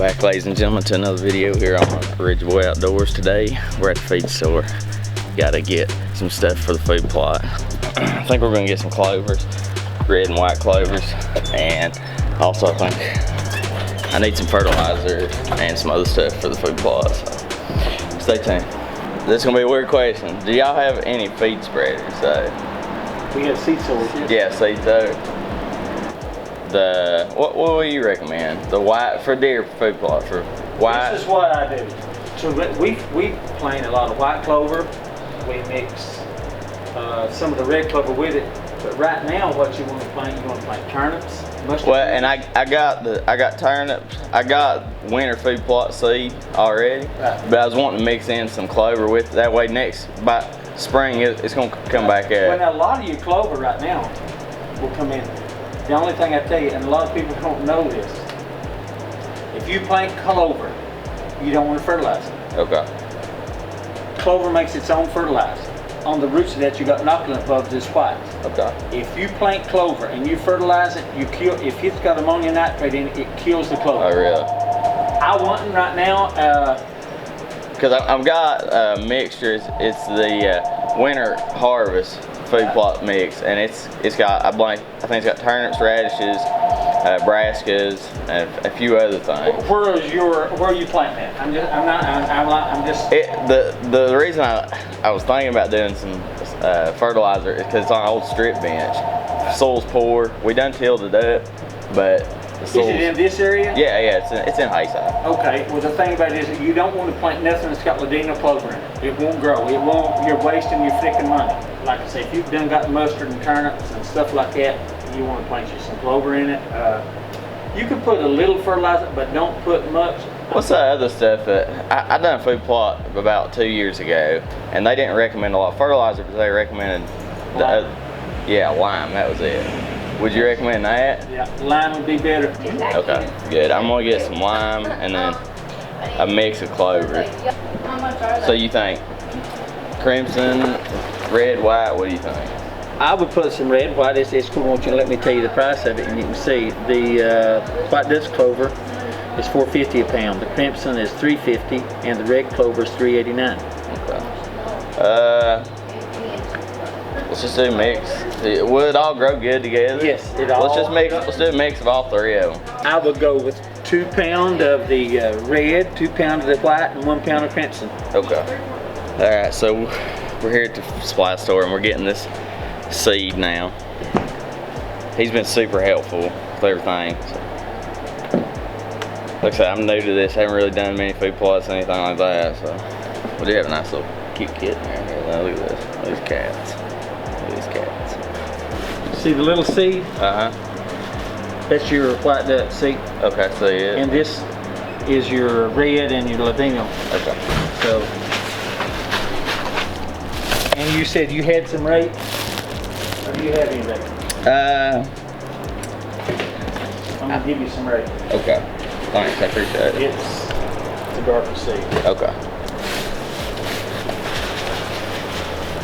back, ladies and gentlemen, to another video here on Ridge Boy Outdoors. Today we're at the feed store. Gotta get some stuff for the food plot. I think we're gonna get some clovers, red and white clovers, and also I think I need some fertilizer and some other stuff for the food plot. So stay tuned. This is gonna be a weird question. Do y'all have any feed spreaders? We have seed sowers. Yeah, seed sow. What will you recommend? The white for deer food plot for white. This is what I do. So we plant a lot of white clover. We mix some of the red clover with it. But right now, what you want to plant turnips. Well, and I got turnips. I got winter food plot seed already. Right. But I was wanting to mix in some clover with it. That way by spring it's gonna come back out. Well, now, a lot of your clover right now will come in. The only thing I tell you, and a lot of people don't know this, if you plant clover, you don't want to fertilize it. Okay. Clover makes its own fertilizer. On the roots of that, you got inoculant bugs that's white. Okay. If you plant clover and you fertilize it, you kill. If it's got ammonium nitrate in it, it kills the clover. Oh, really? I want them right now. Because I've got mixtures. It's the winter harvest food plot mix, and it's got I think it's got turnips, radishes, brassicas, and a few other things. Where are you planting that? The reason I was thinking about doing some fertilizer is because it's on an old strip bench. Soil's poor. We done tilled it up, but the soil's, is it in this area? Yeah, it's in Hayside. Okay. Well, the thing about it is you don't want to plant nothing that's got ladino clover in it. It won't grow. It won't. You're wasting your freaking money. Like I say, if you've done got mustard and turnips and stuff like that, you want to plant you some clover in it. You can put a little fertilizer, but don't put much. What's that other stuff that I done a food plot about 2 years ago, and they didn't recommend a lot of fertilizer, but they recommended lime. Lime. That was it. Would you recommend that? Yeah, lime would be better. Okay, good. I'm gonna get some lime and then a mix of clover. So you think crimson, red, white? What do you think? I would put some red, white. It's cool. Won't you let me tell you the price of it, and you can see the white Dutch clover is $4.50 a pound. The crimson is $3.50, and the red clover is $3.89. Okay. Let's just do a mix. Will it all grow good together? Yes, it all. Let's do a mix of all three of them. I would go with 2 pounds of the red, 2 pounds of the white, and 1 pound of crimson. Okay. All right. So we're here at the supply store, and we're getting this seed now. He's been super helpful with everything. So, like I said, I'm new to this. Haven't really done many food plots or anything like that. So we do have a nice little cute kid in there. Now, look at this. Look at these cats. Look at these cats. See the little seed? That's your white Dutch seed. Okay, see it. And this is your red and your ladino. Okay. So, and you said you had some rape. Or do you have any rape? I'm gonna give you some rape. Okay. Thanks, I appreciate it. It's a darker seed. Okay.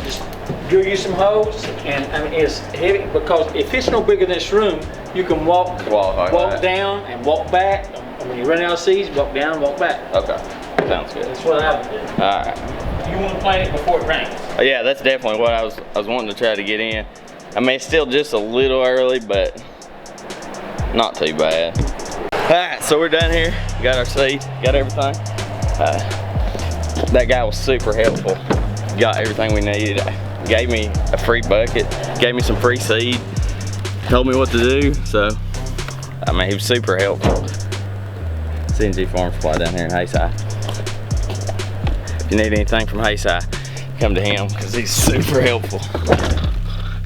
Just drill you some holes, and I mean it's heavy because if it's no bigger than this room, you can walk down and walk back. And when you run out of seeds, walk down and walk back. Okay. Sounds good. That's what I would do. All right. You want to plant it before it rains. Yeah, that's definitely what I was wanting to try to get in. I mean, it's still just a little early, but not too bad. All right, so we're done here. Got our seed, got everything. That guy was super helpful. Got everything we needed. Gave me a free bucket, gave me some free seed, told me what to do. So, I mean, he was super helpful. C&G Farm Supply down here in Hayside. If you need anything from Hayside, come to him because he's super helpful.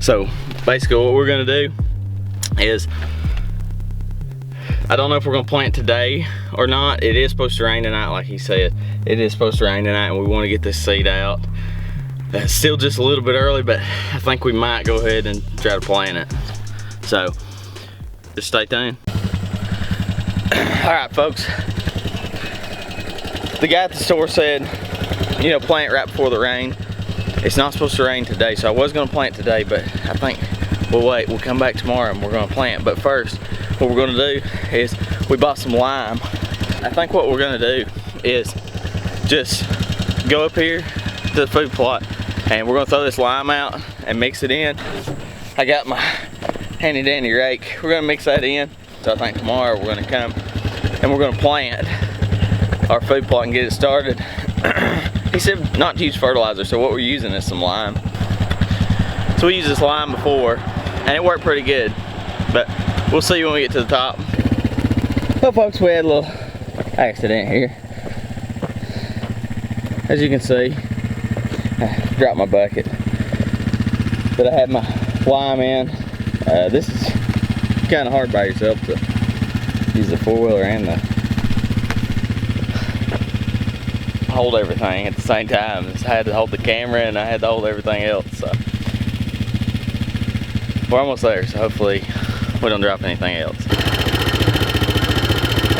So basically what we're gonna do is, I don't know if we're gonna plant today or not. It is supposed to rain tonight, like he said. It is supposed to rain tonight, and we want to get this seed out. It's still just a little bit early, but I think we might go ahead and try to plant it. So just stay tuned. All right, folks. The guy at the store said, you know, plant right before the rain. It's not supposed to rain today, so I was gonna plant today, but I think we'll wait. We'll come back tomorrow and we're gonna plant. But first, what we're gonna do is we bought some lime I think what we're gonna do is just go up here to the food plot and we're gonna throw this lime out and mix it in. I got my handy dandy rake. We're gonna mix that in. So I think tomorrow we're gonna come and we're gonna plant our food plot and get it started. He said not to use fertilizer, so what we're using is some lime. So we used this lime before and it worked pretty good, but we'll see when we get to the top. Well folks, we had a little accident here. As you can see, I dropped my bucket, but I had my lime in. This is kind of hard by yourself to use the four-wheeler and the hold everything at the same time. I had to hold the camera and I had to hold everything else. So we're almost there, so hopefully we don't drop anything else.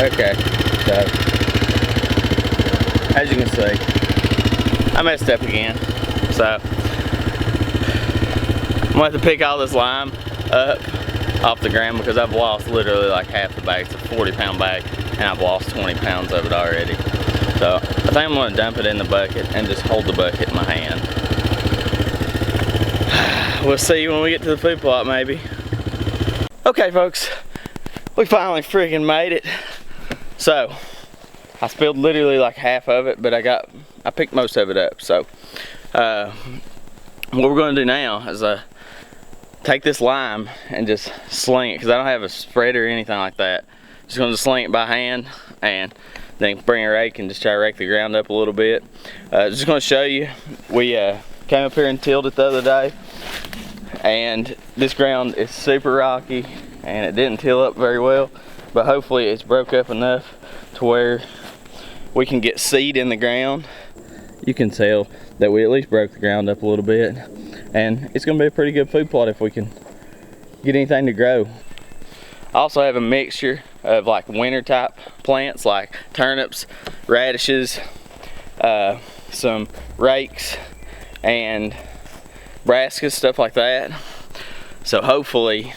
Okay, so as you can see, I messed up again. So I'm gonna have to pick all this lime up off the ground because I've lost literally like half the bag. It's a 40-pound bag and I've lost 20 pounds of it already. So I think I'm gonna dump it in the bucket and just hold the bucket in my hand. We'll see when we get to the food plot maybe. Okay folks, we finally freaking made it. So I spilled literally like half of it, but I picked most of it up. So what we're gonna do now is take this lime and just sling it, because I don't have a spreader or anything like that. Just gonna sling it by hand and then bring a rake and just try to rake the ground up a little bit. Just gonna show you, we came up here and tilled it the other day, and this ground is super rocky and it didn't till up very well, but hopefully it's broke up enough to where we can get seed in the ground. You can tell that we at least broke the ground up a little bit, and it's gonna be a pretty good food plot if we can get anything to grow. I also have a mixture of like winter type plants like turnips, radishes, some rakes and brassicas, stuff like that. So hopefully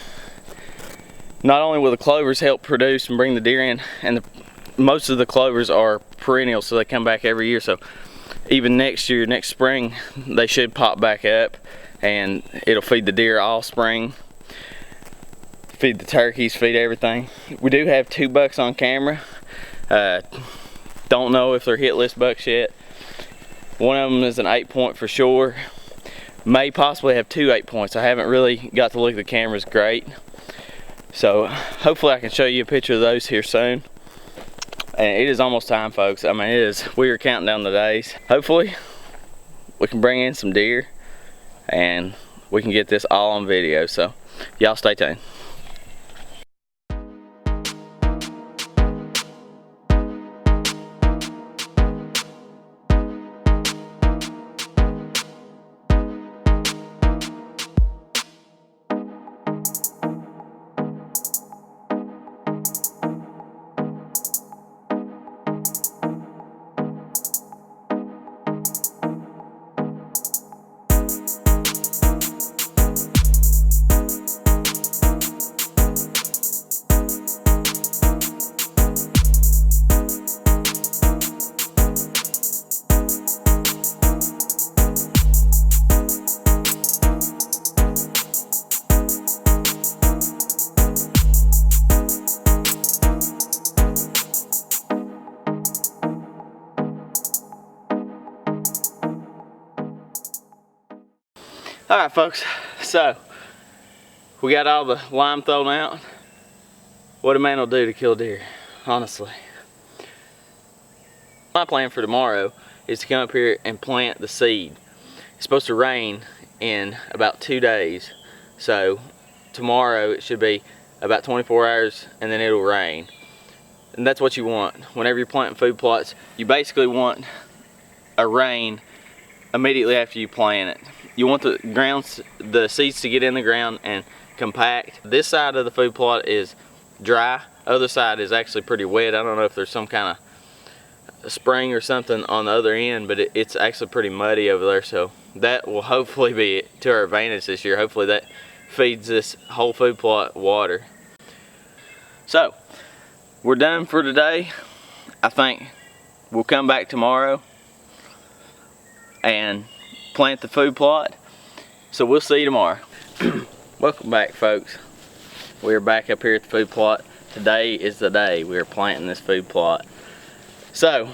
not only will the clovers help produce and bring the deer in, and most of the clovers are perennial, so they come back every year, so even next year, next spring, they should pop back up and it'll feed the deer all spring, feed the turkeys, feed everything. We do have 2 bucks on camera. Don't know if they're hit list bucks yet. One of them is an 8-point for sure. May possibly have 2 8-points. I haven't really got to look at the cameras great. So hopefully I can show you a picture of those here soon. And it is almost time, folks. I mean, we are counting down the days. Hopefully we can bring in some deer and we can get this all on video. So y'all stay tuned. Alright folks, so we got all the lime thrown out. What a man will do to kill deer, honestly. My plan for tomorrow is to come up here and plant the seed. It's supposed to rain in about 2 days, so tomorrow it should be about 24 hours and then it'll rain. And that's what you want. Whenever you're planting food plots, you basically want a rain immediately after you plant it. You want the seeds to get in the ground and compact. This side of the food plot is dry. Other side is actually pretty wet. I don't know if there's some kind of spring or something on the other end, but it's actually pretty muddy over there. So that will hopefully be to our advantage this year. Hopefully that feeds this whole food plot water. So we're done for today. I think we'll come back tomorrow and plant the food plot. So we'll see you tomorrow. Welcome back, folks. We're back up here at the food plot. Today is the day we are planting this food plot. So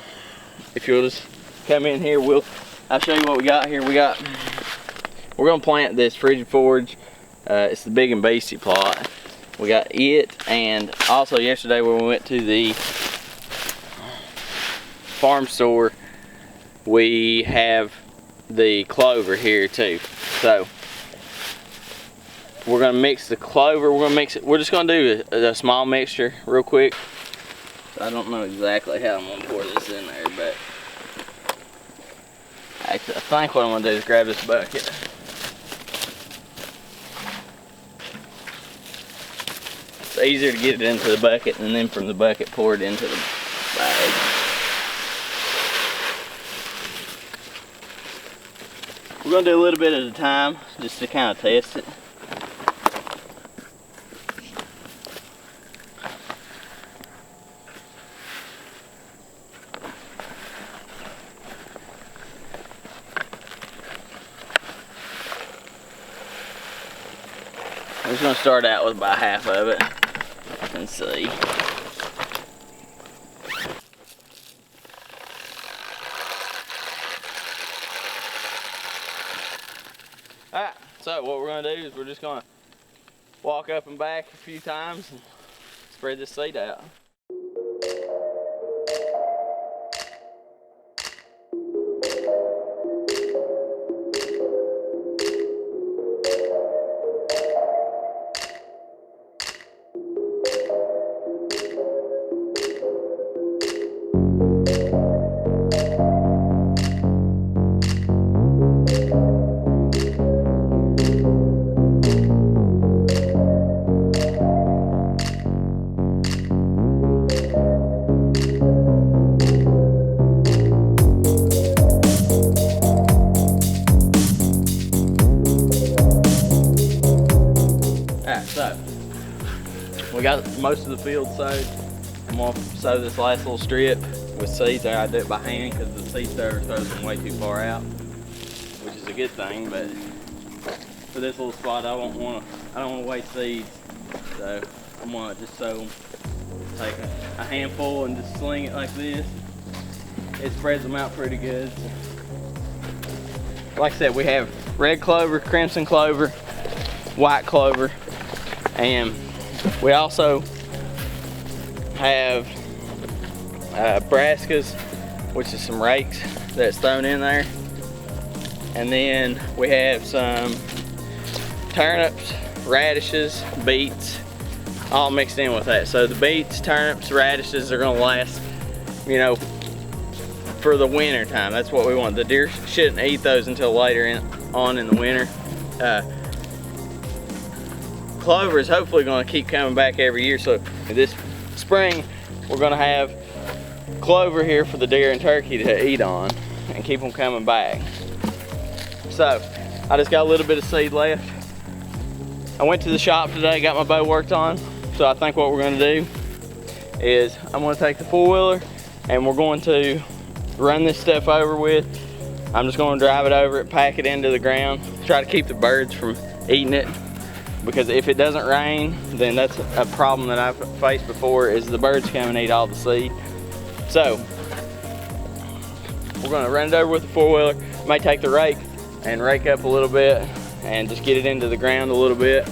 if you'll just come in here, I'll show you what we got here. We're gonna plant this frigid forage. It's the big and beastie plot. We got it, and also yesterday when we went to the farm store, we have the clover here too. So we're gonna mix the clover. We're gonna mix it. We're just gonna do a small mixture real quick. I don't know exactly how I'm gonna pour this in there, but actually I think what I'm gonna do is grab this bucket. It's easier to get it into the bucket and then from the bucket pour it into the bag. We're gonna do a little bit at a time just to kind of test it. I'm just gonna start out with about half of it and see. Alright, so what we're gonna do is we're just gonna walk up and back a few times and spread this seed out. So, we got most of the field sowed. I'm gonna sow this last little strip with seeds. I do it by hand because the seed sower throws them way too far out, which is a good thing. But for this little spot, I don't want to waste seeds, so I'm gonna just sow them. Take a handful and just sling it like this. It spreads them out pretty good. Like I said, we have red clover, crimson clover, white clover. And we also have brassicas, which is some rakes that's thrown in there. And then we have some turnips, radishes, beets, all mixed in with that. So the beets, turnips, radishes are gonna last, you know, for the winter time. That's what we want. The deer shouldn't eat those until later on in the winter. Clover is hopefully going to keep coming back every year, so this spring we're going to have clover here for the deer and turkey to eat on and keep them coming back. So I just got a little bit of seed left. I went to the shop today, got my bow worked on, so I think what we're going to do is I'm going to take the four-wheeler and we're going to run this stuff over with. I'm just going to drive it over it, pack it into the ground, try to keep the birds from eating it. Because if it doesn't rain, then that's a problem that I've faced before, is the birds come and eat all the seed. So we're gonna run it over with the four-wheeler. May take the rake and rake up a little bit and just get it into the ground a little bit.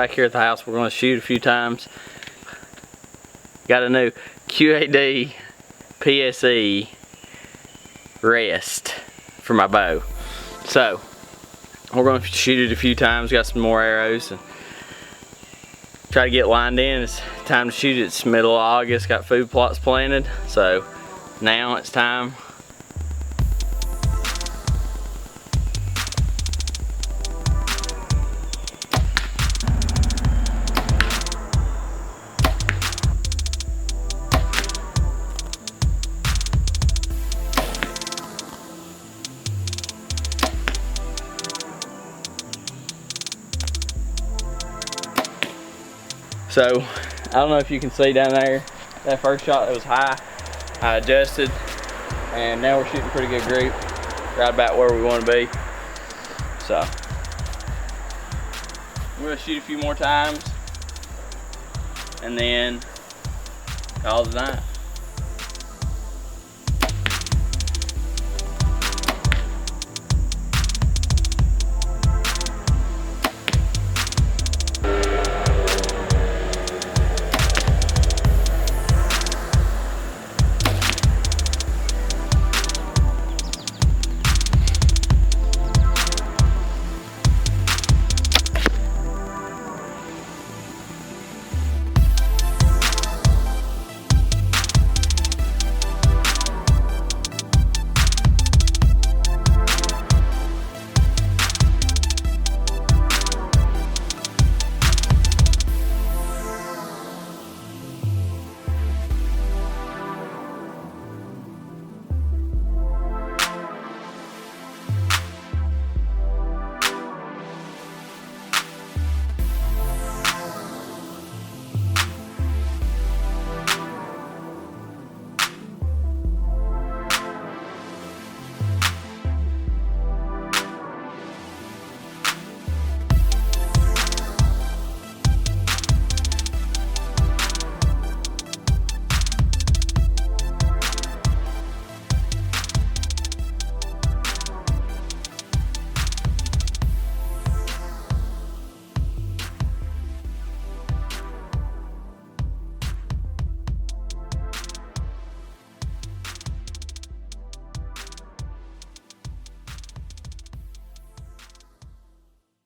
back here at the house. We're gonna shoot a few times. Got a new QAD PSE rest for my bow. So we're gonna shoot it a few times. Got some more arrows and try to get lined in. It's time to shoot it. It's middle of August. Got food plots planted. So now it's time. So, I don't know if you can see down there, that first shot that was high, I adjusted, and now we're shooting pretty good group, right about where we want to be. So, we're going to shoot a few more times, and then call it a night.